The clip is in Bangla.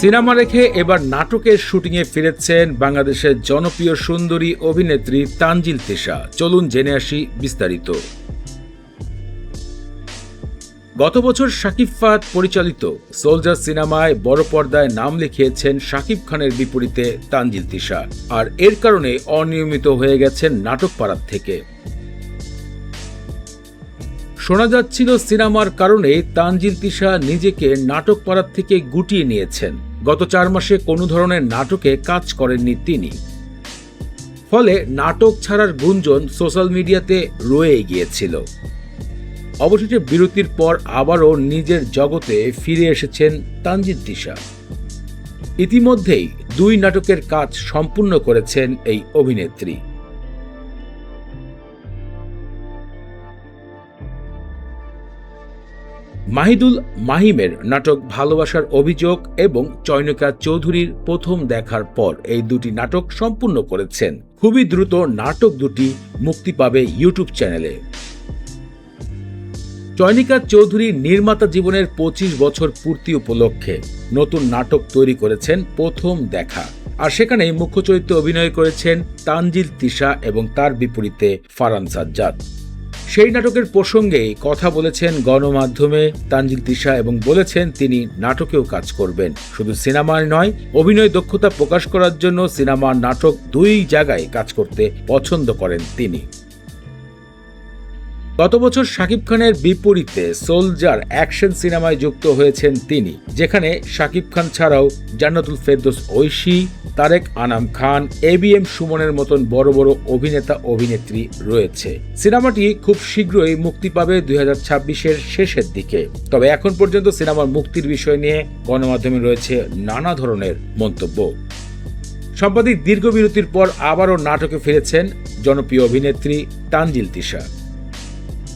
সিনেমা রেখে এবার নাটকের শুটিংয়ে ফিরেছেন বাংলাদেশের জনপ্রিয় সুন্দরী অভিনেত্রী তানজিল তিশা। চলুন জেনে আসি বিস্তারিত। গত বছর শাকিব ফাহাদ পরিচালিত সোলজার সিনেমায় বড় পর্দায় নাম লিখিয়েছেন শাকিব খানের বিপরীতে তানজিল তিশা, আর এর কারণে অনিয়মিত হয়ে গেছেন নাটক পাড়ার থেকে। শোনা যাচ্ছিল সিনেমার কারণে তানজিল তিশা নিজেকে নাটক পাড়ার থেকে গুটিয়ে নিয়েছেন। গত 4 মাসে কোনো ধরনের নাটকে কাজ করেননি তিনি। ফলে নাটক ছাড়ার গুঞ্জন সোশ্যাল মিডিয়াতে রয়ে গিয়েছিল। অবশেষে বিরতির পর আবারও নিজের জগতে ফিরে এসেছেন তানজিল তিশা। ইতিমধ্যেই 2 নাটকের কাজ সম্পূর্ণ করেছেন এই অভিনেত্রী। মাহিদুল মাহিমের নাটক ভালোবাসার অভিযোগ এবং চয়নিকা চৌধুরীর প্রথম দেখার পর এই 2টি নাটক সম্পূর্ণ করেছেন। খুবই দ্রুত নাটক দুটি মুক্তি পাবে ইউটিউব চ্যানেলে। চয়নিকা চৌধুরী নির্মাতা জীবনের 25 বছর পূর্তি উপলক্ষে নতুন নাটক তৈরি করেছেন প্রথম দেখা, আর সেখানে মুখ্য চরিত্রে অভিনয় করেছেন তানজিল তিশা এবং তার বিপরীতে ফারহান সাজ্জাদ। সেই নাটকের প্রসঙ্গে কথা বলেছেন গণমাধ্যমে তানজিল তিশা এবং বলেছেন তিনি নাটকেও কাজ করবেন। শুধু সিনেমায় নয়, অভিনয় দক্ষতা প্রকাশ করার জন্য সিনেমা নাটক 2 জায়গায় কাজ করতে পছন্দ করেন তিনি। গত বছর শাকিব খানের বিপরীতে সোলজার অ্যাকশন সিনেমায় যুক্ত হয়েছেন তিনি, যেখানে শাকিব খান ছাড়াও জান্নাতুল ফেরদৌস ঐশী, তারেক আনাম খান, ABM সুমনের মতন বড় বড় অভিনেতা অভিনেত্রী রয়েছে। সিনেমাটি খুব শীঘ্রই মুক্তি পাবে 2026-এর শেষের দিকে। তবে এখন পর্যন্ত সিনেমার মুক্তির বিষয় নিয়ে গণমাধ্যমে রয়েছে নানা ধরনের মন্তব্য। সাম্প্রতিক দীর্ঘ বিরতির পর আবারও নাটকে ফিরেছেন জনপ্রিয় অভিনেত্রী তানজিল তিশা।